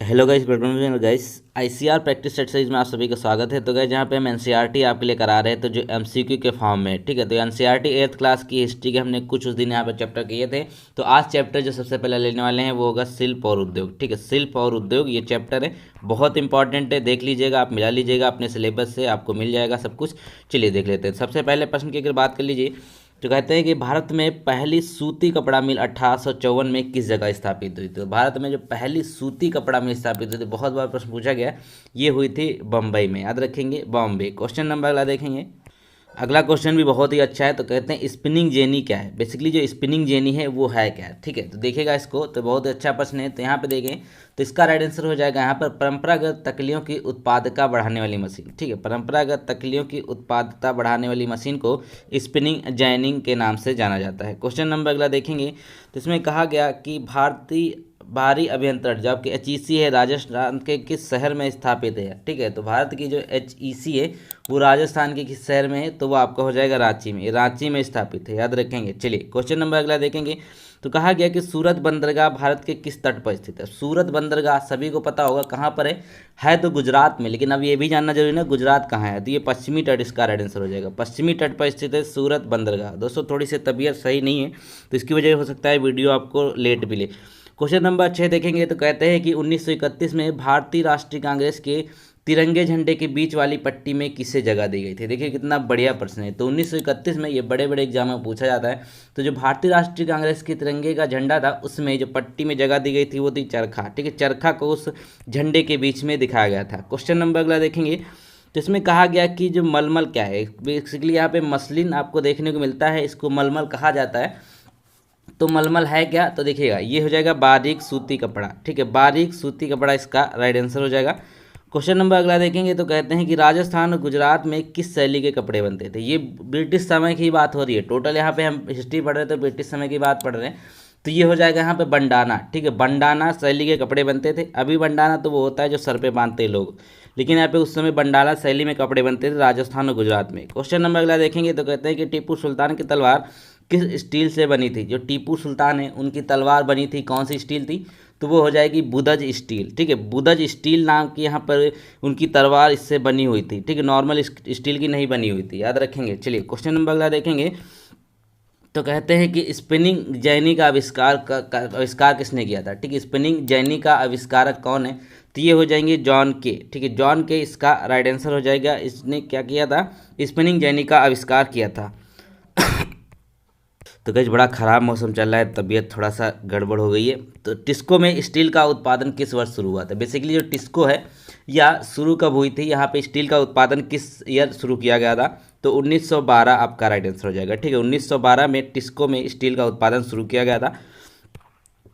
Hello guys, welcome guys. ICR practice set series में आप सभी का स्वागत है। तो गाइस जहाँ पे हम एनसीईआरटी आपके लिए करा रहे हैं, तो जो एमसीक्यू के फॉर्म में, ठीक है। तो एनसीईआरटी 8th क्लास की हिस्ट्री के हमने कुछ उस दिन यहाँ पे चैप्टर किए थे। तो आज चैप्टर जो सबसे पहले लेने वाले हैं वो होगा शिल्प और उद्योग, ठीक है। शिल्प और उद्योग ये चैप्टर है, बहुत इंपॉर्टेंट है। देख लीजिएगा, आप मिला लीजिएगा अपने सिलेबस से, आपको मिल जाएगा सब कुछ। चलिए देख लेते हैं। सबसे पहले प्रश्न की अगर बात कर लीजिए तो कहते हैं कि भारत में पहली सूती कपड़ा मिल 1854 में किस जगह स्थापित हुई। तो भारत में जो पहली सूती कपड़ा मिल स्थापित हुई थी, बहुत बार प्रश्न पूछा गया, ये हुई थी बम्बई में। याद रखेंगे, बॉम्बे। क्वेश्चन नंबर अगला देखेंगे। अगला क्वेश्चन भी बहुत ही अच्छा है। तो कहते हैं स्पिनिंग जेनी क्या है। बेसिकली जो स्पिनिंग जेनी है वो है क्या, ठीक है। तो देखिएगा इसको, तो बहुत अच्छा प्रश्न है। तो यहाँ पे देखें तो इसका राइट आंसर हो जाएगा यहाँ पर परंपरागत तकलियों की उत्पादकता बढ़ाने वाली मशीन, ठीक है। परंपरागत तकलियों की उत्पादकता बढ़ाने वाली मशीन को स्पिनिंग जैनिंग के नाम से जाना जाता है। क्वेश्चन नंबर अगला देखेंगे तो इसमें कहा गया कि भारतीय भारी अभियंत्रण जो आपकी एचईसी है राजस्थान के किस शहर में स्थापित है, ठीक है। तो भारत की जो एचईसी है वो राजस्थान के किस शहर में है, तो वो आपका हो जाएगा रांची में। रांची में स्थापित है, याद रखेंगे। चलिए क्वेश्चन नंबर अगला देखेंगे। तो कहा गया कि सूरत बंदरगाह भारत के किस तट पर स्थित है। सूरत बंदरगाह सभी को पता होगा कहाँ पर है तो गुजरात में। लेकिन अब ये भी जानना जरूरी ना गुजरात कहाँ है। तो ये पश्चिमी तट इसका राइट आंसर हो जाएगा। पश्चिमी तट पर स्थित है सूरत बंदरगाह। दोस्तों थोड़ी सी तबीयत सही नहीं है, तो इसकी वजह हो सकता है वीडियो आपको लेट मिले। क्वेश्चन नंबर 6 देखेंगे तो कहते हैं कि 1931 में भारतीय राष्ट्रीय कांग्रेस के तिरंगे झंडे के बीच वाली पट्टी में किसे जगह दी गई थी। देखिए कितना बढ़िया प्रश्न है। तो 1931 में ये बड़े बड़े एग्जाम में पूछा जाता है। तो जो भारतीय राष्ट्रीय कांग्रेस के तिरंगे का झंडा था उसमें जो पट्टी में जगह दी गई थी वो थी चरखा, ठीक है। चरखा को उस झंडे के बीच में दिखाया गया था। क्वेश्चन नंबर अगला देखेंगे तो इसमें कहा गया कि जो मलमल क्या है। बेसिकली यहाँ पे मसलिन आपको देखने को मिलता है, इसको मलमल कहा जाता है। तो मलमल है क्या, तो देखिएगा ये हो जाएगा बारीक सूती कपड़ा, ठीक है। बारीक सूती कपड़ा इसका राइट आंसर हो जाएगा। क्वेश्चन नंबर अगला देखेंगे तो कहते हैं कि राजस्थान और गुजरात में किस शैली के कपड़े बनते थे। ये ब्रिटिश समय की बात हो रही है। टोटल यहाँ पे हम हिस्ट्री पढ़ रहे थे, ब्रिटिश समय की बात पढ़ रहे हैं। तो ये हो जाएगा यहाँ पे बंडाना, ठीक है। बंडाना शैली के कपड़े बनते थे। अभी बंडाना तो वो होता है जो सर पे बांधते हैं लोग, लेकिन यहाँ पे उस समय बंडाना शैली में कपड़े बनते थे राजस्थान और गुजरात में। क्वेश्चन नंबर अगला देखेंगे तो कहते हैं कि टीपू सुल्तान की तलवार किस स्टील से बनी थी। जो टीपू सुल्तान है उनकी तलवार बनी थी कौन सी स्टील थी, तो वो हो जाएगी बुदज स्टील, ठीक है। बुदज स्टील नाम की यहाँ पर उनकी तलवार इससे बनी हुई थी, ठीक है। नॉर्मल स्टील की नहीं बनी हुई थी, याद रखेंगे। चलिए क्वेश्चन नंबर अगला देखेंगे तो कहते हैं कि स्पिनिंग जैनी का आविष्कार किसने किया था, ठीक है। स्पिनिंग जैनी का आविष्कारक कौन है, तो ये हो जाएंगे जॉन के, ठीक है। जॉन के इसका राइट आंसर हो जाएगा। इसने क्या किया था, स्पिनिंग जैनी का आविष्कार किया था। तो गाइस बड़ा ख़राब मौसम चल रहा है, तबीयत थोड़ा सा गड़बड़ हो गई है। तो टिस्को में स्टील का उत्पादन किस वर्ष शुरू हुआ था। बेसिकली जो टिस्को है या शुरू कब हुई थी, यहाँ पे स्टील का उत्पादन किस ईयर शुरू किया गया था, तो 1912 आपका राइट आंसर हो जाएगा, ठीक है। 1912 में टिस्को में स्टील का उत्पादन शुरू किया गया था।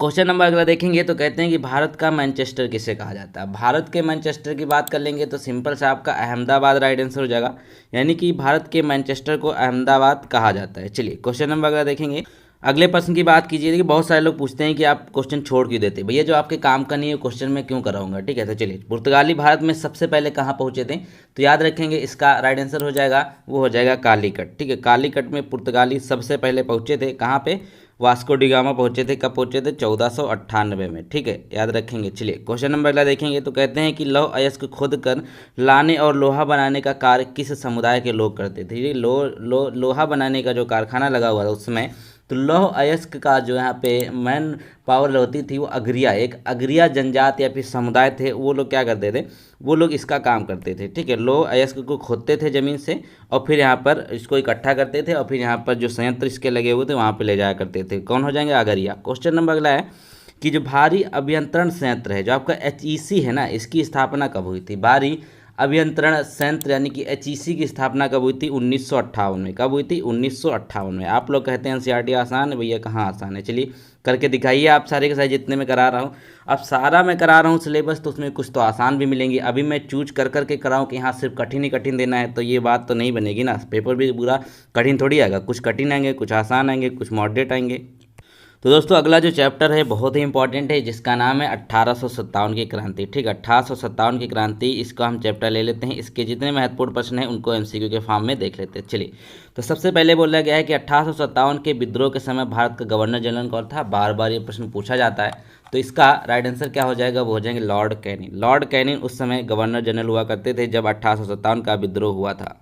क्वेश्चन नंबर अगला देखेंगे तो कहते हैं कि भारत का मैनचेस्टर किसे कहा जाता है। भारत के मैनचेस्टर की बात कर लेंगे तो सिंपल से आपका अहमदाबाद राइट आंसर हो जाएगा। यानी कि भारत के मैनचेस्टर को अहमदाबाद कहा जाता है। चलिए क्वेश्चन नंबर अगला देखेंगे। अगले प्रश्न की बात कीजिए कि बहुत सारे लोग पूछते हैं कि आप क्वेश्चन छोड़ क्यों देते हैं, भैया जो आपके काम का नहीं है क्वेश्चन में क्यों कराऊंगा, ठीक है। तो चलिए पुर्तगाली भारत में सबसे पहले कहाँ पहुँचे थे, तो याद रखेंगे इसका राइट आंसर हो जाएगा, वो हो जाएगा कालीकट, ठीक है। कालीकट में पुर्तगाली सबसे पहले पहुँचे थे। कहाँ पे, वास्को डिगामा पहुंचे थे। कब पहुंचे थे, 1498 में, ठीक है, याद रखेंगे। चलिए क्वेश्चन नंबर अगला देखेंगे तो कहते हैं कि लौह अयस्क खोद कर लाने और लोहा बनाने का कार्य किस समुदाय के लोग करते थे। ये लोहा बनाने का जो कारखाना लगा हुआ था उसमें, तो लौह अयस्क का जो यहाँ पे मैन पावर होती थी वो अग्रिया, एक अग्रिया जनजात या फिर समुदाय थे। वो लोग क्या करते थे, वो लोग इसका काम करते थे, ठीक है। लौह अयस्क को खोदते थे ज़मीन से और फिर यहाँ पर इसको इकट्ठा करते थे और फिर यहाँ पर जो संयंत्र इसके लगे हुए थे वहाँ पे ले जाया करते थे। कौन हो जाएंगे, अगरिया। क्वेश्चन नंबर अगला है कि जो भारी अभियंत्रण संयंत्र है जो आपका एचईसी है ना, इसकी स्थापना कब हुई थी। भारी अभियंत्रण संयंत्र यानी कि एचईसी की स्थापना कब हुई थी, 1958 में। कब हुई थी, 1958 में। आप लोग कहते हैं एनसीईआरटी आसान है, भैया कहाँ आसान है। चलिए करके दिखाइए आप सारे के सारे जितने मैं करा रहा हूँ। अब सारा मैं करा रहा हूँ सिलेबस, तो उसमें कुछ तो आसान भी मिलेंगे। अभी मैं चूज कर करके कराऊँ कि यहाँ सिर्फ कठिन ही कठिन देना है, तो ये बात तो नहीं बनेगी ना। पेपर भी पूरा कठिन थोड़ी आएगा, कुछ कठिन आएंगे, कुछ आसान आएंगे, कुछ मॉडरेट आएंगे। तो दोस्तों अगला जो चैप्टर है बहुत ही इंपॉर्टेंट है, जिसका नाम है 1857 की क्रांति, ठीक है। 1857 की क्रांति, इसका हम चैप्टर ले लेते हैं। इसके जितने महत्वपूर्ण प्रश्न हैं उनको एमसीक्यू के फॉर्म में देख लेते हैं। चलिए तो सबसे पहले बोला गया है कि 1857 के विद्रोह के समय भारत का गवर्नर जनरल कौन था। बार बार ये प्रश्न पूछा जाता है, तो इसका राइट आंसर क्या हो जाएगा, वो हो जाएंगे लॉर्ड कैनिंग। लॉर्ड कैनिंग उस समय गवर्नर जनरल हुआ करते थे जब 1857 का विद्रोह हुआ था।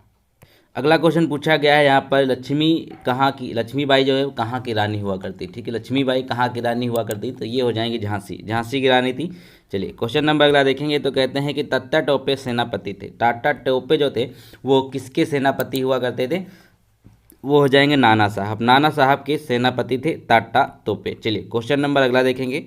अगला क्वेश्चन पूछा गया है यहाँ पर, लक्ष्मीबाई जो है वो कहाँ की रानी हुआ करती, ठीक है, लक्ष्मीबाई कहाँ की रानी हुआ करती, तो ये हो जाएंगी झांसी की रानी थी। चलिए क्वेश्चन नंबर अगला देखेंगे तो कहते हैं कि तात्या टोपे सेनापति थे। टाटा टोपे जो थे वो किसके सेनापति हुआ करते थे, वो हो जाएंगे नाना साहब। नाना साहब के सेनापति थे टाटा टोपे। चलिए क्वेश्चन नंबर अगला देखेंगे।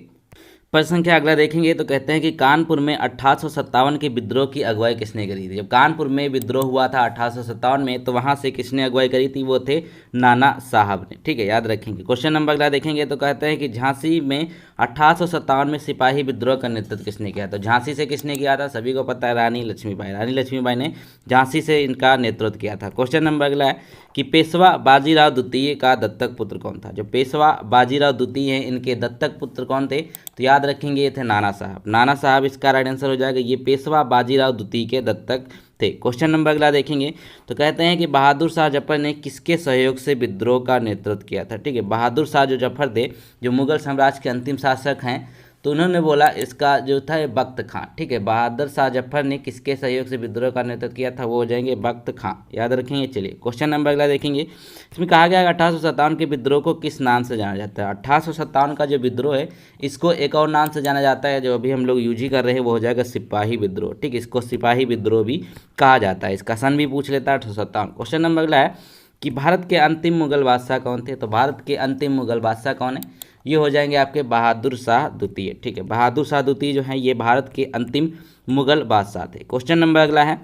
प्रश्न संख्या अगला देखेंगे तो कहते हैं कि कानपुर में 1857 के विद्रोह की अगुवाई किसने करी थी। जब कानपुर में विद्रोह हुआ था 1857 में, तो वहां से किसने अगुवाई करी थी, वो थे नाना साहब ने, ठीक है, याद रखेंगे। क्वेश्चन नंबर अगला देखेंगे तो कहते हैं कि झांसी में 1857 में सिपाही विद्रोह का नेतृत्व किसने किया। तो झांसी से किसने किया था, सभी को पता है, रानी लक्ष्मीबाई ने झांसी से इनका नेतृत्व किया था। क्वेश्चन नंबर अगला है कि पेशवा बाजीराव द्वितीय का दत्तक पुत्र कौन था। जो पेशवा बाजीराव द्वितीय हैं इनके दत्तक पुत्र कौन थे, तो याद रखेंगे ये थे नाना साहब। नाना साहब इसका राइट आंसर हो जाएगा, ये पेशवा बाजीराव द्वितीय के दत्तक थे। क्वेश्चन नंबर अगला देखेंगे तो कहते हैं कि बहादुर शाह जफर ने किसके सहयोग से विद्रोह का नेतृत्व किया था, ठीक है। बहादुर शाह जो जफर थे, जो मुगल साम्राज्य के अंतिम शासक हैं, तो उन्होंने बोला इसका जो था ये बख्त खां, ठीक है। बहादुर शाह जफर ने किसके सहयोग से विद्रोह का नेतृत्व किया था, वो हो जाएंगे बख्त खां, याद रखेंगे। चलिए क्वेश्चन नंबर अगला देखेंगे। इसमें कहा गया 1857 के विद्रोह को किस नाम से जाना जाता है। 1857 का जो विद्रोह है इसको एक और नाम से जाना जाता है, जो अभी हम लोग यूज ही कर रहे हैं, वो हो जाएगा सिपाही विद्रोह, ठीक है। इसको सिपाही विद्रोह भी कहा जाता है। इसका सन भी पूछ लेता है 1857। क्वेश्चन नंबर अगला है कि भारत के अंतिम मुगल बादशाह कौन थे। तो भारत के अंतिम मुगल बादशाह कौन है, ये हो जाएंगे आपके बहादुर शाह द्वितीय, ठीक है। बहादुर शाह द्वितीय जो है ये भारत के अंतिम मुगल बादशाह थे। क्वेश्चन नंबर अगला है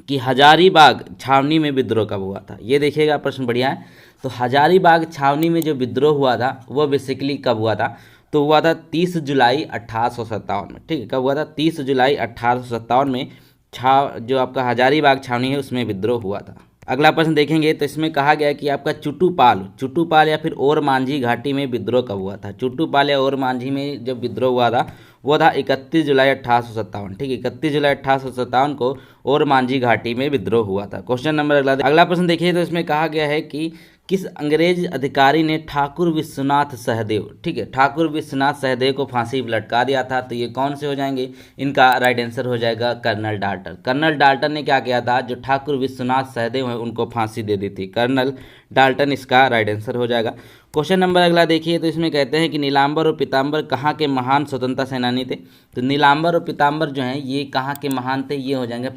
कि हजारीबाग छावनी में विद्रोह कब हुआ था। ये देखिएगा प्रश्न बढ़िया है। तो हजारीबाग छावनी में जो विद्रोह हुआ था वो बेसिकली कब हुआ था, तो हुआ था 30 जुलाई 1857 में, ठीक है। कब हुआ था, 30 जुलाई 1857 में जो आपका हजारीबाग छावनी है उसमें विद्रोह हुआ था। अगला प्रश्न देखेंगे तो इसमें कहा गया कि आपका चुटूपाल या फिर ओर मांझी घाटी में विद्रोह कब हुआ था। चुटूपाल या ओर मांझी में जब विद्रोह हुआ था वो था 31 जुलाई 1857, ठीक है। 31 जुलाई 1857 को ओर मांझी घाटी में विद्रोह हुआ था। क्वेश्चन नंबर अगला प्रश्न देखिए तो इसमें कहा गया है कि किस अंग्रेज अधिकारी ने ठाकुर विश्वनाथ सहदेव, ठीक है, ठाकुर विश्वनाथ सहदेव को फांसी पर लटका दिया था। तो ये कौन से हो जाएंगे, इनका राइट आंसर हो जाएगा कर्नल डाल्टन। कर्नल डाल्टन ने क्या किया था, जो ठाकुर विश्वनाथ सहदेव है उनको फांसी दे दी थी, कर्नल डाल्टन इसका राइट आंसर हो जाएगा। क्वेश्चन नंबर अगला देखिए तो इसमें कहते हैं कि नीलांबर और पीताम्बर कहाँ के महान स्वतंत्रता सेनानी थे। तो नीलांबर और पीताम्बर जो हैं ये कहाँ के महान थे, ये हो जाएंगे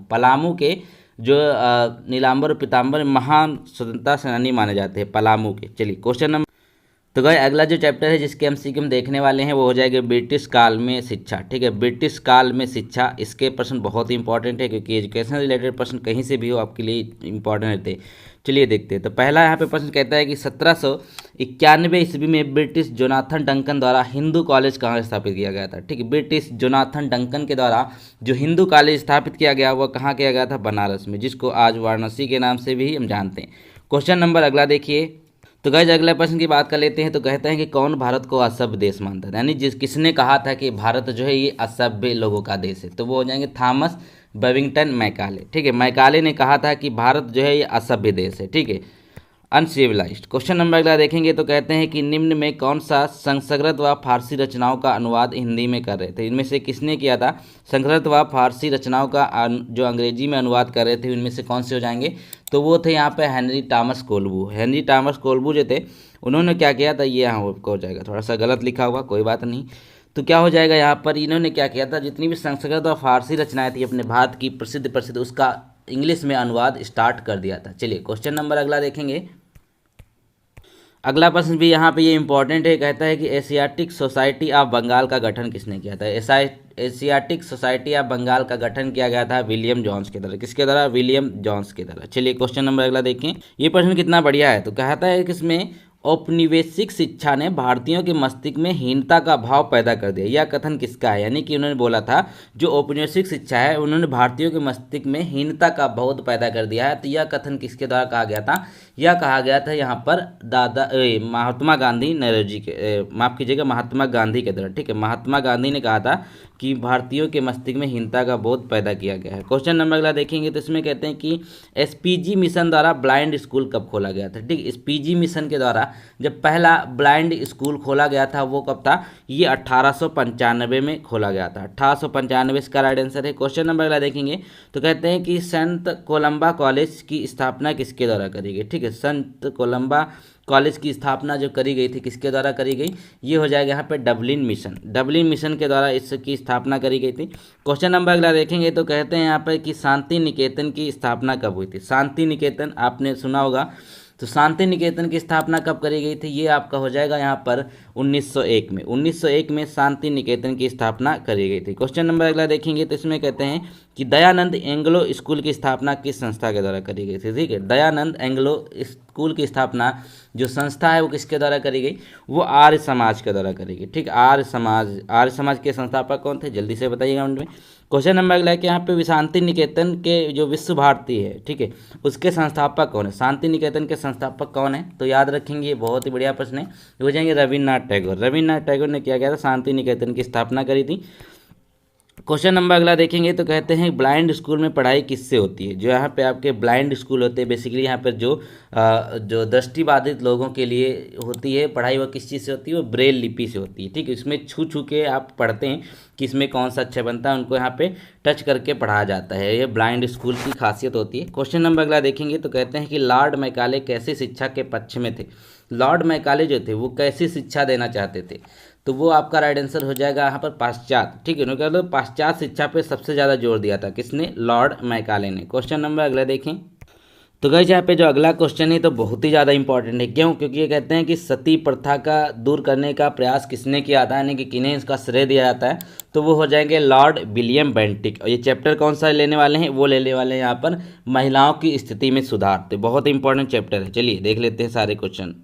पलामू के जो नीलांबर और पीताम्बर महान स्वतंत्रता सेनानी माने जाते हैं, पलामू के। चलिए क्वेश्चन नंबर, तो गाइस अगला जो चैप्टर है जिसके एमसीक्यू हम देखने वाले हैं वो हो जाएगा ब्रिटिश काल में शिक्षा, ठीक है। ब्रिटिश काल में शिक्षा, इसके प्रश्न बहुत ही इंपॉर्टेंट है क्योंकि एजुकेशन रिलेटेड प्रश्न कहीं से भी हो आपके लिए इंपॉर्टेंट रहते हैं। चलिए देखते हैं। तो पहला यहाँ पे प्रश्न कहता है कि 1791 ईस्वी में ब्रिटिश जोनाथन डंकन द्वारा हिंदू कॉलेज कहाँ स्थापित किया गया था, ठीक है। ब्रिटिश जोनाथन डंकन के द्वारा जो हिंदू कॉलेज स्थापित किया गया वह कहाँ किया गया था, बनारस में, जिसको आज वाराणसी के नाम से भी हम जानते हैं। क्वेश्चन नंबर अगला देखिए। तो गाइस अगले प्रश्न की बात कर लेते हैं। तो कहते हैं कि कौन भारत को असभ्य देश मानता था, यानी किसने कहा था कि भारत जो है ये असभ्य लोगों का देश है, तो वो हो जाएंगे थॉमस बेबिंगटन मैकाले, ठीक है। मैकाले ने कहा था कि भारत जो है ये असभ्य देश है, ठीक है, अनसिविलाइज्ड। क्वेश्चन नंबर अगला देखेंगे तो कहते हैं कि निम्न में कौन सा संस्कृत व फारसी रचनाओं का अनुवाद हिंदी में कर रहे थे। इनमें से किसने किया था, संस्कृत व फारसी रचनाओं का जो अंग्रेजी में अनुवाद कर रहे थे उनमें से कौन से हो जाएंगे, तो वो थे यहाँ पे हेनरी टॉमस कोलब्रू। हेनरी टॉमस कोलब्रू जो थे उन्होंने क्या किया था, ये यहाँ हो जाएगा, थोड़ा सा गलत लिखा हुआ, कोई बात नहीं। तो क्या हो जाएगा यहाँ पर, इन्होंने क्या किया था, जितनी भी संस्कृत और फारसी रचनाएं थी अपने भारत की प्रसिद्ध उसका इंग्लिश में अनुवाद स्टार्ट कर दिया था। चलिए क्वेश्चन नंबर अगला देखेंगे। अगला प्रश्न भी यहाँ पे ये इंपॉर्टेंट है, कहता है कि एशियाटिक सोसाइटी ऑफ बंगाल का गठन किसने किया था। एशियाटिक सोसाइटी ऑफ बंगाल का गठन किया गया था विलियम जॉन्स के द्वारा। किसके द्वारा, विलियम जॉन्स के द्वारा। चलिए क्वेश्चन नंबर अगला देखें। ये प्रश्न कितना बढ़िया है। तो कहता है कि इसमें औपनिवेशिक शिक्षा ने भारतीयों के मस्तिष्क में हीनता का भाव पैदा कर दिया। यह कथन किसका है, यानी कि उन्होंने बोला था जो औपनिवेशिक शिक्षा है उन्होंने भारतीयों के मस्तिष्क में हीनता का भाव पैदा कर दिया है। तो यह कथन किसके द्वारा कहा गया था, यह कहा गया था यहाँ पर महात्मा गांधी नरेजी के, माफ कीजिएगा, महात्मा गांधी के द्वारा, ठीक है। महात्मा गांधी ने कहा था कि भारतीयों के मस्तिष्क में हीनता का बोध पैदा किया गया है। क्वेश्चन नंबर अगला देखेंगे तो इसमें कहते हैं कि एसपीजी मिशन द्वारा ब्लाइंड स्कूल कब खोला गया था। ठीक, एसपीजी मिशन के द्वारा जब पहला ब्लाइंड स्कूल खोला गया था वो कब था, ये 1895 में खोला गया था। 1895 इसका राइट आंसर है। क्वेश्चन नंबर अगला देखेंगे तो कहते हैं कि संत कोलंबा कॉलेज की स्थापना किसके द्वारा करी गई। ठीक है, संत कोलंबा कॉलेज की स्थापना जो करी गई थी किसके द्वारा करी गई, ये हो जाएगा यहाँ पे डबलिन मिशन के द्वारा इसकी स्थापना करी गई थी। क्वेश्चन नंबर अगला देखेंगे तो कहते हैं यहाँ पर कि शांति निकेतन की स्थापना कब हुई थी। शांति निकेतन आपने सुना होगा, तो शांति निकेतन की स्थापना कब करी गई थी, ये आपका हो जाएगा यहाँ पर 1901 में। 1901 में शांति निकेतन की स्थापना करी गई थी। क्वेश्चन नंबर अगला देखेंगे तो इसमें कहते हैं कि दयानंद एंग्लो स्कूल की स्थापना किस संस्था के द्वारा करी गई थी। ठीक है, दयानंद एंग्लो स्कूल की स्थापना जो संस्था है वो किसके द्वारा करी गई, वो आर्य समाज के द्वारा करी गई। ठीक, आर्य समाज के संस्थापक कौन थे, जल्दी से बताइएगा कमेंट में। क्वेश्चन नंबर अगला है कि यहाँ पे शांति निकेतन के जो विश्व भारती है, ठीक है, उसके संस्थापक कौन है। शांति निकेतन के संस्थापक कौन है, तो याद रखेंगे, ये बहुत ही बढ़िया प्रश्न है। हो जाएंगे रविन्द्रनाथ टैगोर। रविन्द्रनाथ टैगोर ने क्या किया था, शांति निकेतन की स्थापना करी थी। क्वेश्चन नंबर अगला देखेंगे तो कहते हैं ब्लाइंड स्कूल में पढ़ाई किससे होती है। जो यहाँ पे आपके ब्लाइंड स्कूल होते हैं, बेसिकली यहाँ पर जो दृष्टिबाधित लोगों के लिए होती है पढ़ाई, वो किस चीज़ से होती है, वो ब्रेल लिपि से होती है। ठीक है, इसमें छू छू के आप पढ़ते हैं कि इसमें कौन सा अक्षर बनता है, उनको यहाँ पे टच करके पढ़ाया जाता है। ये ब्लाइंड स्कूल की खासियत होती है। क्वेश्चन नंबर अगला देखेंगे तो कहते हैं कि लॉर्ड मैकाले कैसी शिक्षा के पक्ष में थे। लॉर्ड मैकाले जो थे वो कैसी शिक्षा देना चाहते थे, तो वो आपका राइट आंसर हो जाएगा यहाँ पर पाश्चात्य। ठीक है, क्या पाश्चात्य शिक्षा पे सबसे ज़्यादा जोर दिया था किसने, लॉर्ड मैकाले ने। क्वेश्चन नंबर अगला देखें तो गाइस यहाँ पे जो अगला क्वेश्चन है तो बहुत ही ज़्यादा इंपॉर्टेंट है। क्यों, क्योंकि ये कहते हैं कि सती प्रथा का दूर करने का प्रयास किसने किया था, यानी कि किन्हें इसका श्रेय दिया जाता है, तो वो हो जाएंगे लॉर्ड विलियम बेंटिक। और ये चैप्टर कौन सा लेने वाले हैं, वो लेने वाले हैं यहाँ पर महिलाओं की स्थिति में सुधार। तो बहुत इंपॉर्टेंट चैप्टर है। चलिए देख लेते हैं सारे क्वेश्चन।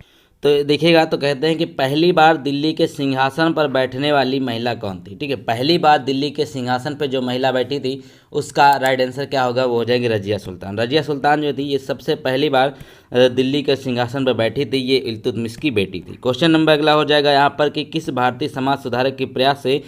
तो देखिएगा तो कहते हैं कि पहली बार दिल्ली के सिंहासन पर बैठने वाली महिला कौन थी। ठीक है, पहली बार दिल्ली के सिंहासन पर जो महिला बैठी थी उसका राइट आंसर क्या होगा, वो हो जाएगी रजिया सुल्तान। रजिया सुल्तान जो थी ये सबसे पहली बार दिल्ली के सिंहासन पर बैठी थी, ये इल्तुतमिश की बेटी थी। क्वेश्चन नंबर अगला हो जाएगा यहाँ पर कि किस भारतीय समाज सुधारक के प्रयास से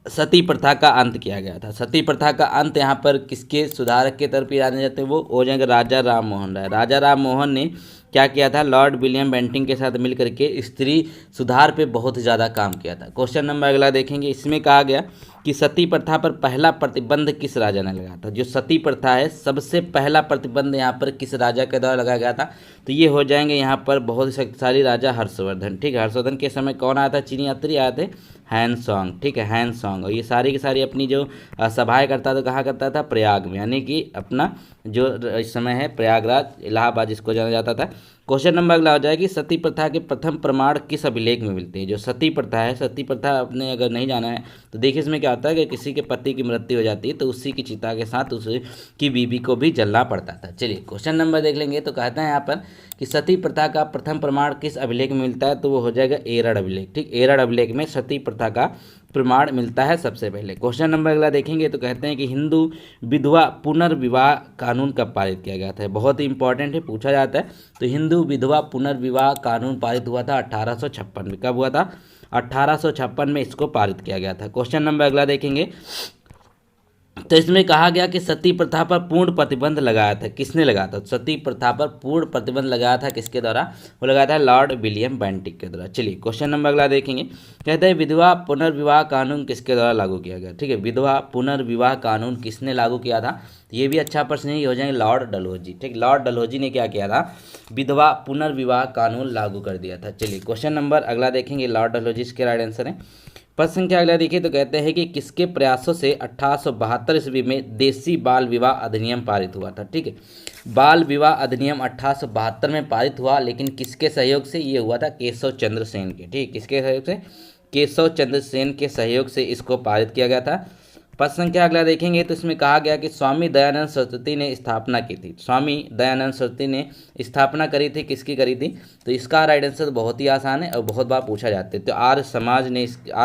सती प्रथा का अंत किया गया था। सती प्रथा का अंत यहाँ पर किसके सुधारक के तरफ जाने जाते हैं, वो हो जाएंगे राजा राम मोहन राय। राजा राम मोहन ने क्या किया था, लॉर्ड विलियम बेंटिक के साथ मिलकर के स्त्री सुधार पे बहुत ज़्यादा काम किया था। क्वेश्चन नंबर अगला देखेंगे, इसमें कहा गया कि सती प्रथा पर पहला प्रतिबंध किस राजा ने लगाया था। जो सती प्रथा है सबसे पहला प्रतिबंध यहाँ पर किस राजा के द्वारा लगाया गया था, तो ये हो जाएंगे यहाँ पर बहुत शक्तिशाली राजा हर्षवर्धन। ठीक है, हर्षवर्धन के समय कौन आया था, चीनी यात्री आए थे, हैंसोंग। ठीक है, हैंसोंग। और ये सारी की सारी अपनी जो सभाएं करता था कहाँ करता था, प्रयाग में, यानी कि अपना जो इस समय है प्रयागराज इलाहाबाद जिसको जाना जाता था। क्वेश्चन नंबर अगला हो जाएगी सती प्रथा के प्रथम प्रमाण किस अभिलेख में मिलते हैं। जो सती प्रथा है, सती प्रथा आपने अगर नहीं जाना है तो देखिए इसमें क्या होता है कि किसी के पति की मृत्यु हो जाती है तो उसी की चिता के साथ उसकी बीवी को भी जलना पड़ता था। चलिए क्वेश्चन नंबर देख लेंगे तो कहते हैं यहाँ पर कि सती प्रथा का प्रथम प्रमाण किस अभिलेख में मिलता है, तो वो हो जाएगा एरड़ अभिलेख। ठीक, एरड़ अभिलेख में सती प्रथा का प्रमाण मिलता है सबसे पहले। क्वेश्चन नंबर अगला देखेंगे तो कहते हैं कि हिंदू विधवा पुनर्विवाह कानून कब पारित किया गया था। बहुत ही इंपॉर्टेंट है, पूछा जाता है। तो हिंदू विधवा पुनर्विवाह कानून पारित हुआ था 1856 में। कब हुआ था, 1856 में इसको पारित किया गया था। क्वेश्चन नंबर अगला देखेंगे तो इसमें कहा गया कि सती प्रथा पर पूर्ण प्रतिबंध लगाया था। किसने लगाया था, सती प्रथा पर पूर्ण प्रतिबंध लगाया था किसके द्वारा, वो लगाया था लॉर्ड विलियम बेंटिक के द्वारा। चलिए क्वेश्चन नंबर अगला देखेंगे, कहते हैं विधवा पुनर्विवाह कानून किसके द्वारा लागू किया गया। ठीक है, विधवा पुनर्विवाह कानून किसने लागू किया था, ये भी अच्छा प्रश्न ही हो जाएंगे, लॉर्ड डलहौजी। ठीक, लॉर्ड डलहौजी ने क्या किया था, विधवा पुनर्विवाह कानून लागू कर दिया था। चलिए क्वेश्चन नंबर अगला देखेंगे, लॉर्ड डलहौजी इसके राइट आंसर है। प्रश्न संख्या अगला देखिए तो कहते हैं कि किसके प्रयासों से 1872 ईस्वी में देसी बाल विवाह अधिनियम पारित हुआ था। ठीक है, बाल विवाह अधिनियम 1872 में पारित हुआ, लेकिन किसके सहयोग से ये हुआ था, केशव चंद्र सेन के। ठीक, किसके सहयोग से, केशव चंद्र सेन के सहयोग से इसको पारित किया गया था। प्रश्न संख्या अगला देखेंगे तो इसमें कहा गया कि स्वामी दयानंद सरस्वती ने स्थापना की थी। स्वामी दयानंद सरस्वती ने स्थापना करी थी, किसकी करी थी, तो इसका राइट आंसर बहुत ही आसान है और बहुत बार पूछा जाता है। तो आर्य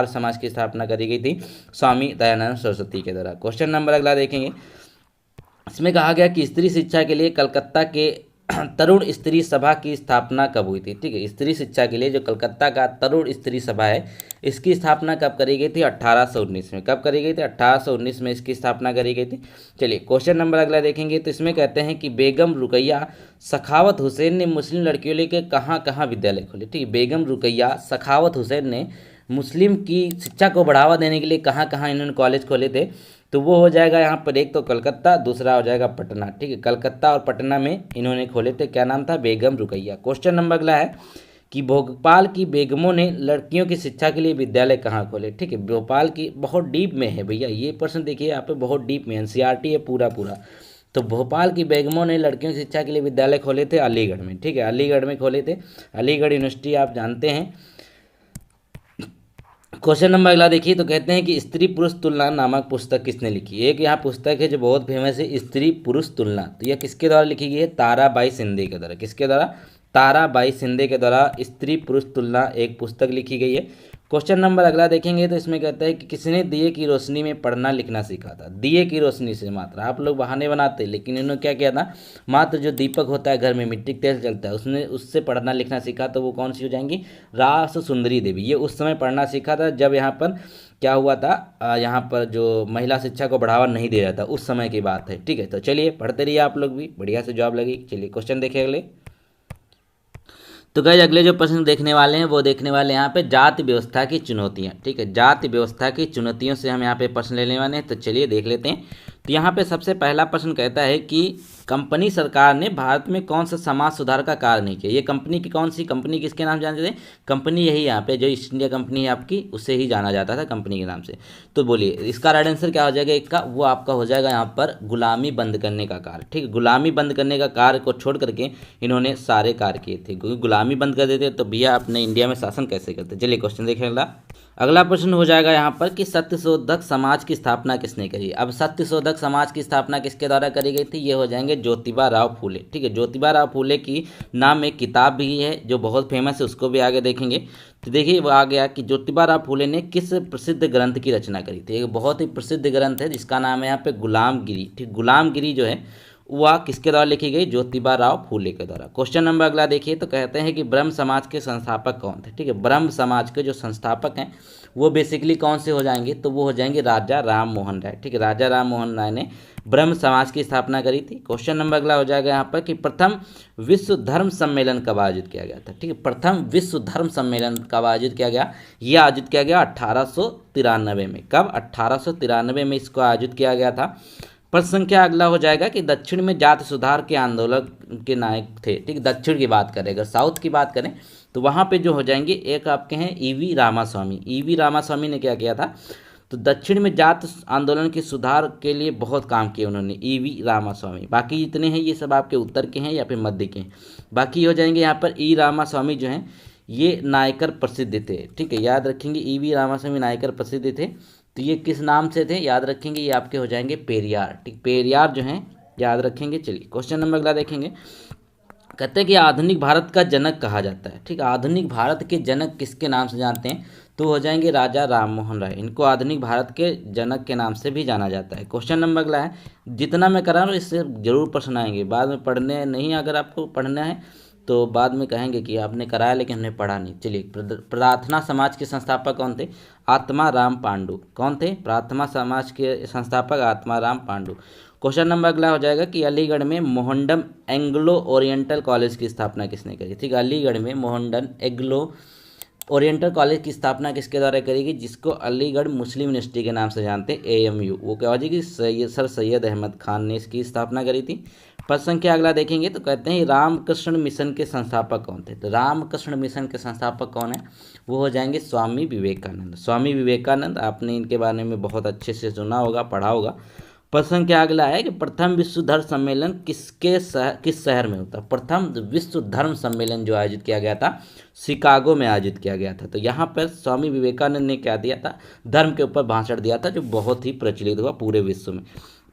समाज की स्थापना करी गई थी स्वामी दयानंद सरस्वती के द्वारा। क्वेश्चन नंबर अगला देखेंगे, इसमें कहा गया कि स्त्री शिक्षा के लिए कलकत्ता के तरुण स्त्री सभा की स्थापना कब हुई थी? ठीक है, स्त्री शिक्षा के लिए जो कलकत्ता का तरुण स्त्री सभा है, इसकी स्थापना कब करी गई थी? 1819 में। कब करी गई थी? 1819 में इसकी स्थापना करी गई थी। चलिए क्वेश्चन नंबर अगला देखेंगे, तो इसमें कहते हैं कि बेगम रुकैया सखावत हुसैन ने मुस्लिम लड़कियों के कहाँ कहाँ विद्यालय खोले? ठीक है, बेगम रुकैया सखावत हुसैन ने मुस्लिम की शिक्षा को बढ़ावा देने के लिए कहाँ कहाँ इन्होंने कॉलेज खोले थे? तो वो हो जाएगा यहाँ पर, एक तो कलकत्ता, दूसरा हो जाएगा पटना। ठीक है, कलकत्ता और पटना में इन्होंने खोले थे। क्या नाम था? बेगम रुकैया। क्वेश्चन नंबर अगला है कि भोपाल की बेगमों ने लड़कियों की शिक्षा के लिए विद्यालय कहाँ खोले? ठीक है, भोपाल की, बहुत डीप में है भैया ये प्रश्न, देखिए यहाँ पे बहुत डीप में, एनसीईआरटी है पूरा पूरा। तो भोपाल की बेगमों ने लड़कियों की शिक्षा के लिए विद्यालय खोले थे अलीगढ़ में। ठीक है, अलीगढ़ में खोले थे, अलीगढ़ यूनिवर्सिटी आप जानते हैं। क्वेश्चन नंबर अगला देखिए, तो कहते हैं कि स्त्री पुरुष तुलना नामक पुस्तक किसने लिखी? एक यहाँ पुस्तक है जो बहुत फेमस है, स्त्री पुरुष तुलना। तो यह किसके द्वारा लिखी गई है? ताराबाई शिंदे के द्वारा। किसके द्वारा? ताराबाई शिंदे के द्वारा स्त्री पुरुष तुलना एक पुस्तक लिखी गई है। क्वेश्चन नंबर अगला देखेंगे, तो इसमें कहता है कि किसने दिए की रोशनी में पढ़ना लिखना सीखा था? दिए की रोशनी से, मात्र आप लोग बहाने बनाते हैं, लेकिन इन्होंने क्या किया था? मात्र जो दीपक होता है घर में, मिट्टी के तेल चलता है, उसने उससे पढ़ना लिखना सीखा। तो वो कौन सी हो जाएंगी? रास सुंदरी देवी। ये उस समय पढ़ना सीखा था जब यहाँ पर क्या हुआ था, यहाँ पर जो महिला शिक्षा को बढ़ावा नहीं दे रहा था, उस समय की बात है। ठीक है, तो चलिए पढ़ते रहिए आप लोग भी, बढ़िया से जॉब लगी। चलिए क्वेश्चन देखिए अगले। तो गाइस अगले जो प्रश्न देखने वाले हैं वो देखने वाले हैं यहाँ पे जाति व्यवस्था की चुनौतियाँ। ठीक है, जाति व्यवस्था की चुनौतियों से हम यहाँ पे प्रश्न लेने वाले हैं। तो चलिए देख लेते हैं। तो यहाँ पे सबसे पहला प्रश्न कहता है कि कंपनी सरकार ने भारत में कौन सा समाज सुधार का कार्य नहीं किया? ये कंपनी की कौन सी कंपनी, किसके नाम जानते थे? कंपनी यही यहाँ पे जो ईस्ट इंडिया कंपनी है आपकी, उससे ही जाना जाता था कंपनी के नाम से। तो बोलिए इसका राइट आंसर क्या हो जाएगा? एक का वो आपका हो जाएगा यहाँ पर गुलामी बंद करने का कार्य। ठीक है, गुलामी बंद करने का कार्य को छोड़ करके इन्होंने सारे कार्य किए थे, क्योंकि गुलामी बंद कर देते तो भैया अपने इंडिया में शासन कैसे करते। चलिए क्वेश्चन देखें अगला। अगला प्रश्न हो जाएगा यहाँ पर कि सत्यशोधक समाज की स्थापना किसने करी? अब सत्यशोधक समाज की स्थापना किसके द्वारा करी गई थी? ये हो जाएंगे ज्योतिबा राव फूले। ठीक है, ज्योतिबा राव फूले की नाम एक किताब भी है जो बहुत फेमस है, उसको भी आगे देखेंगे। तो देखिए वो आ गया कि ज्योतिबा राव फूले ने किस प्रसिद्ध ग्रंथ की रचना करी थी? एक बहुत ही प्रसिद्ध ग्रंथ है जिसका नाम है यहाँ पे गुलामगिरी। ठीक, गुलामगिरी जो है वह किसके द्वारा लिखी गई? ज्योतिबा राव फूले के द्वारा। क्वेश्चन नंबर अगला देखिए, तो कहते हैं कि ब्रह्म समाज के संस्थापक कौन थे? ठीक है, ब्रह्म समाज के जो संस्थापक हैं वो बेसिकली कौन से हो जाएंगे? तो वो हो जाएंगे राजा राम मोहन राय। ठीक है, राजा राम मोहन राय ने ब्रह्म समाज की स्थापना करी थी। क्वेश्चन नंबर अगला हो जाएगा यहाँ पर कि प्रथम विश्व धर्म सम्मेलन कब आयोजित किया गया था? ठीक है, प्रथम विश्व धर्म सम्मेलन कब आयोजित किया गया? यह आयोजित किया गया 1893 में। कब? 1893 में इसको आयोजित किया गया था। प्रश्न संख्या अगला हो जाएगा कि दक्षिण में जाति सुधार के आंदोलन के नायक थे। ठीक, दक्षिण की बात करें, अगर साउथ की बात करें तो वहाँ पे जो हो जाएंगे एक आपके हैं ईवी रामास्वामी। ईवी रामास्वामी ने क्या किया था? तो दक्षिण में जाति आंदोलन के सुधार के लिए बहुत काम किया उन्होंने, ईवी रामास्वामी। बाकी जितने हैं ये सब आपके उत्तर के हैं या फिर मध्य के हैं। बाकी हो जाएंगे यहाँ पर ई रामास्वामी जो हैं ये नायकर प्रसिद्ध थे। ठीक है, याद रखेंगे ईवी रामास्वामी नायकर प्रसिद्ध थे। तो ये किस नाम से थे याद रखेंगे? ये आपके हो जाएंगे पेरियार। ठीक, पेरियार जो हैं याद रखेंगे। चलिए क्वेश्चन नंबर अगला देखेंगे। कहते हैं कि आधुनिक भारत का जनक कहा जाता है। ठीक, आधुनिक भारत के जनक किसके नाम से जानते हैं? तो हो जाएंगे राजा राम मोहन राय। इनको आधुनिक भारत के जनक के नाम से भी जाना जाता है। क्वेश्चन नंबर अगला है, जितना मैं करा रहा हूँ इससे जरूर प्रश्न आएंगे, बाद में पढ़ने नहीं, अगर आपको पढ़ना है तो बाद में कहेंगे कि आपने कराया लेकिन हमने पढ़ा नहीं। चलिए प्रार्थना समाज के संस्थापक कौन थे? आत्मा राम पांडु। कौन थे? प्रार्थना समाज के संस्थापक आत्मा राम पांडु। क्वेश्चन नंबर अगला हो जाएगा कि अलीगढ़ में मोहनडम एंग्लो ओरिएंटल कॉलेज की स्थापना किसने करी? ठीक है, अलीगढ़ में मोहनडम एंग्लो ओरिएंटल कॉलेज की स्थापना किसके द्वारा करेगी? जिसको अलीगढ़ मुस्लिम यूनिवर्सिटी के नाम से जानते हैं, AMU। वो क्या हो जाएगी? सर सैयद अहमद खान ने इसकी स्थापना करी थी। प्रश्न संख्या अगला देखेंगे तो कहते हैं रामकृष्ण मिशन के संस्थापक कौन थे? तो रामकृष्ण मिशन के संस्थापक कौन है? वो हो जाएंगे स्वामी विवेकानंद। स्वामी विवेकानंद, आपने इनके बारे में बहुत अच्छे से सुना होगा, पढ़ा होगा। प्रश्न संख्या अगला है कि प्रथम विश्व धर्म सम्मेलन किस शहर में होता? प्रथम विश्व धर्म सम्मेलन जो आयोजित किया गया था शिकागो में आयोजित किया गया था। तो यहाँ पर स्वामी विवेकानंद ने क्या दिया था? धर्म के ऊपर भाषण दिया था जो बहुत ही प्रचलित हुआ पूरे विश्व में।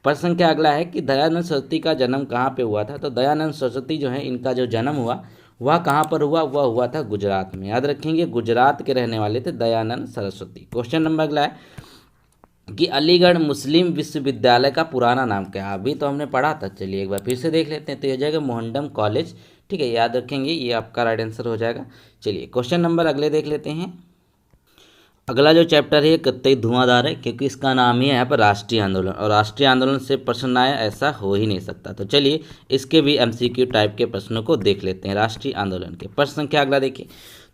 प्रश्न संख्या अगला है कि दयानंद सरस्वती का जन्म कहाँ पे हुआ था? तो दयानंद सरस्वती जो है इनका जो जन्म हुआ वह कहाँ पर हुआ? वह हुआ था गुजरात में। याद रखेंगे गुजरात के रहने वाले थे दयानंद सरस्वती। क्वेश्चन नंबर अगला है कि अलीगढ़ मुस्लिम विश्वविद्यालय का पुराना नाम क्या है? अभी तो हमने पढ़ा था, चलिए एक बार फिर से देख लेते हैं। तो ये हो जाएगा मोहनडम कॉलेज, ठीक है, याद रखेंगे, ये आपका राइट आंसर हो जाएगा। चलिए क्वेश्चन नंबर अगले देख लेते हैं। अगला जो चैप्टर है ये कतई धुआंधार है, क्योंकि इसका नाम ही है यहाँ पर राष्ट्रीय आंदोलन, और राष्ट्रीय आंदोलन से प्रश्न आया ऐसा हो ही नहीं सकता। तो चलिए इसके भी एमसीक्यू टाइप के प्रश्नों को देख लेते हैं। राष्ट्रीय आंदोलन के प्रश्न संख्या अगला देखिए।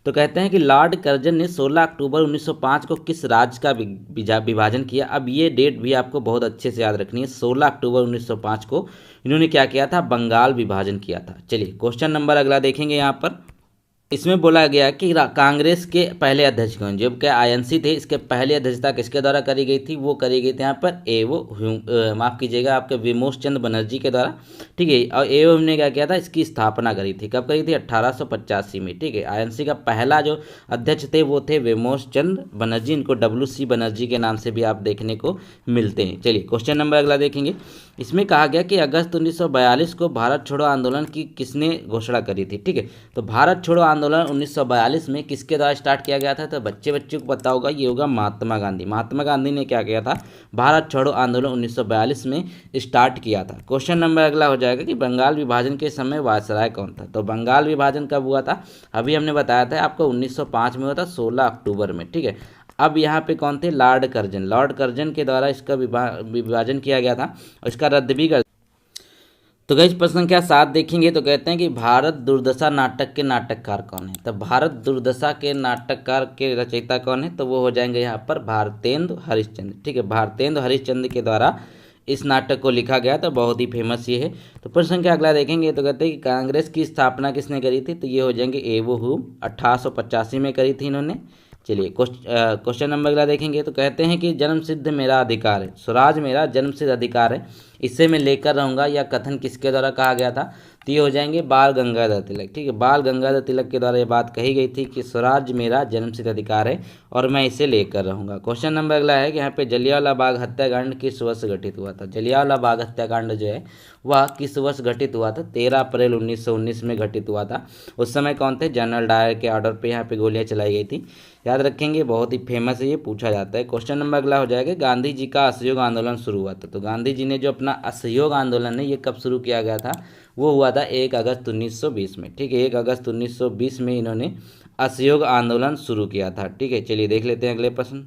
तो कहते हैं कि लॉर्ड कर्जन ने 16 अक्टूबर 1905 को किस राज्य का विभाजन किया? अब ये डेट भी आपको बहुत अच्छे से याद रखनी है। 16 अक्टूबर 1905 को इन्होंने क्या किया था? बंगाल विभाजन किया था। चलिए क्वेश्चन नंबर अगला देखेंगे। यहाँ पर इसमें बोला गया कि कांग्रेस के पहले अध्यक्ष कौन? जो क्या आईएनसी थे, इसके पहले अध्यक्षता किसके द्वारा करी गई थी? वो करी गई थी यहाँ पर माफ कीजिएगा, आपके विमोश चंद्र बनर्जी के द्वारा, ठीक है। और एओ ने क्या किया था? इसकी स्थापना करी थी। कब करी थी? 1885 में, ठीक है। आईएनसी का पहला जो अध्यक्ष थे वो थे विमोश चंद्र बनर्जी, इनको WC बनर्जी के नाम से भी आप देखने को मिलते हैं। चलिए क्वेश्चन नंबर अगला देखेंगे। इसमें कहा गया कि अगस्त 1942 को भारत छोड़ो आंदोलन की किसने घोषणा करी थी? ठीक है, तो भारत छोड़ो आंदोलन 1942 में किसके द्वारा स्टार्ट किया गया था? तो बच्चों को पता होगा, ये होगा महात्मा गांधी। महात्मा गांधी ने क्या किया था? भारत छोड़ो आंदोलन 1942 में स्टार्ट किया था। क्वेश्चन नंबर अगला हो जाएगा कि बंगाल विभाजन के समय वायसराय कौन था? तो बंगाल विभाजन कब हुआ था? अभी हमने बताया था आपको 1905 में हुआ था, 16 अक्टूबर में, ठीक है। अब यहाँ पे कौन थे? Lord Curzon. लॉर्ड कर्जन के द्वारा इसका विभाजन किया गया था और इसका रद्द भी कर। तो गाइस प्रश्न संख्या 7 देखेंगे। तो कहते हैं कि भारत दुर्दशा नाटक के नाटककार कौन है? तो भारत दुर्दशा के नाटककार के रचयिता कौन है? तो वो हो जाएंगे यहाँ पर भारतेंदु हरिश्चंद्र, ठीक है। भारतेंदु हरिश्चंद्र के द्वारा इस नाटक को लिखा गया, तो बहुत ही फेमस ये है। तो प्रश्न संख्या अगला देखेंगे। तो कहते हैं कि कांग्रेस की स्थापना किसने करी थी? तो ये हो जाएंगे एवो ह्यूम, 1885 में करी थी इन्होंने। चलिए क्वेश्चन नंबर अगला देखेंगे। तो कहते हैं कि जन्म सिद्ध मेरा अधिकार है, स्वराज मेरा जन्म सिद्ध अधिकार है, इससे मैं लेकर रहूँगा, या कथन किसके द्वारा कहा गया था? तो ये हो जाएंगे बाल गंगाधर तिलक, ठीक है। बाल गंगाधर तिलक के द्वारा ये बात कही गई थी कि स्वराज मेरा जन्मसिद्ध अधिकार है और मैं इसे लेकर रहूँगा। क्वेश्चन नंबर अगला है कि यहाँ पे जलियांवाला बाग हत्याकांड किस वर्ष घटित हुआ था? जलियांवाला बाग हत्याकांड जो है वह किस वर्ष घटित हुआ था? 13 अप्रैल 1919 में घटित हुआ था। उस समय कौन थे? जनरल डायर के ऑर्डर पे यहाँ पे गोलियाँ चलाई गई थी। याद रखेंगे, बहुत ही फेमस है, ये पूछा जाता है। क्वेश्चन नंबर अगला हो जाएगा, गांधी जी का असहयोग आंदोलन शुरू हुआ था। तो गांधी जी ने जो अपना असहयोग आंदोलन है ये कब शुरू किया गया था? वो हुआ था 1 अगस्त 1920 में, ठीक है। 1 अगस्त 1920 में इन्होंने असहयोग आंदोलन शुरू किया था, ठीक है। चलिए देख लेते हैं अगले प्रश्न।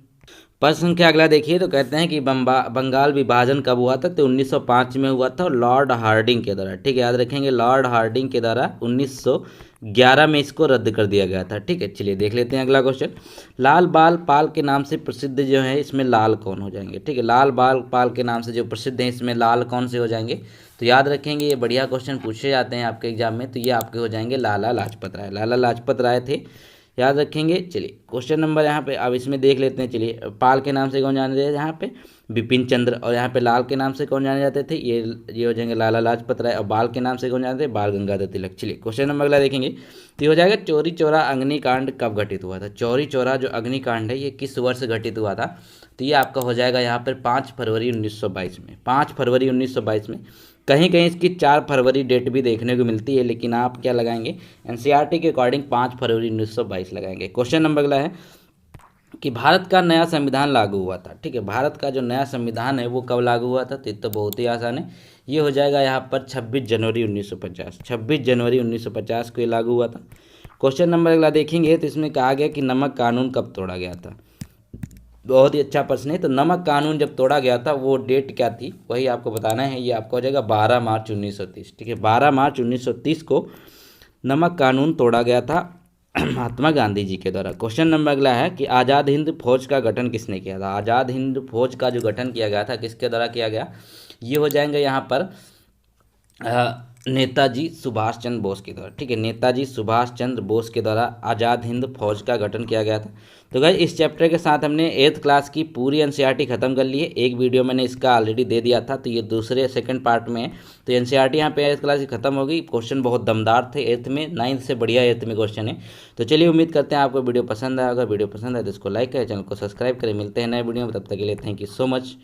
प्रश्न संख्या अगला देखिए। तो कहते हैं कि बंगाल विभाजन कब हुआ था? तो 1905 में हुआ था, लॉर्ड हार्डिंग के द्वारा, ठीक है। याद रखेंगे, लॉर्ड हार्डिंग के द्वारा 1911 में इसको रद्द कर दिया गया था, ठीक है। चलिए देख लेते हैं अगला क्वेश्चन। लाल बाल पाल के नाम से प्रसिद्ध जो है इसमें लाल कौन हो जाएंगे? ठीक है, लाल बाल पाल के नाम से जो प्रसिद्ध है इसमें लाल कौन से हो जाएंगे? तो याद रखेंगे, ये बढ़िया क्वेश्चन पूछे जाते हैं आपके एग्जाम में। तो ये आपके हो जाएंगे लाला लाजपत राय। लाला लाजपत राय थे, याद रखेंगे। चलिए क्वेश्चन नंबर यहाँ पे अब इसमें देख लेते हैं। चलिए पाल के नाम से कौन जाने जाते हैं? यहाँ पे बिपिन चंद्र। और यहाँ पे लाल के नाम से कौन जाने जाते थे? ये हो जाएंगे लाला लाजपत राय। और बाल के नाम से कौन जानते थे? बाल गंगाधर तिलक। चलिए क्वेश्चन नंबर अगला देखेंगे। तो ये हो जाएगा चौरी चौरा अग्निकांड कब घटित हुआ था? चौरी चौरा जो अग्निकांड है ये किस वर्ष घटित हुआ था? तो ये आपका हो जाएगा यहाँ पर 5 फरवरी 1922 में। 5 फरवरी 1922 में। कहीं कहीं इसकी 4 फरवरी डेट भी देखने को मिलती है, लेकिन आप क्या लगाएंगे? एनसीईआरटी के अकॉर्डिंग 5 फरवरी 1922 लगाएंगे। क्वेश्चन नंबर अगला है कि भारत का नया संविधान लागू हुआ था, ठीक है। भारत का जो नया संविधान है वो कब लागू हुआ था? तो बहुत ही आसान है, ये हो जाएगा यहाँ पर 26 जनवरी 1950। 26 जनवरी 1950 को ये लागू हुआ था। क्वेश्चन नंबर अगला देखेंगे। तो इसमें कहा गया कि नमक कानून कब तोड़ा गया था? बहुत ही अच्छा प्रश्न है। तो नमक कानून जब तोड़ा गया था वो डेट क्या थी वही आपको बताना है। ये आपको हो जाएगा 12 मार्च 1930, ठीक है। 12 मार्च 1930 को नमक कानून तोड़ा गया था महात्मा गांधी जी के द्वारा। क्वेश्चन नंबर अगला है कि आज़ाद हिंद फौज का गठन किसने किया था? आज़ाद हिंद फौज का जो गठन किया गया था किसके द्वारा किया गया? ये हो जाएंगे यहाँ पर नेताजी सुभाष चंद्र बोस के द्वारा, ठीक है। नेताजी सुभाष चंद्र बोस के द्वारा आज़ाद हिंद फौज का गठन किया गया था। तो गाइस इस चैप्टर के साथ हमने 8th क्लास की पूरी एनसीईआरटी खत्म कर ली है। एक वीडियो मैंने इसका ऑलरेडी दे दिया था, तो ये दूसरे सेकंड पार्ट में है। तो एनसीईआरटी यहाँ पे 8th क्लास की खत्म हो गई। क्वेश्चन बहुत दमदार थे 8th में, 9th से बढ़िया 8th में क्वेश्चन है। तो चलिए उम्मीद करते हैं आपको वीडियो पसंद आया। अगर वीडियो पसंद आए तो इसको लाइक करें, चैनल को सब्सक्राइब करें। मिलते हैं नए वीडियो में, तब तक के लिए थैंक यू सो मच।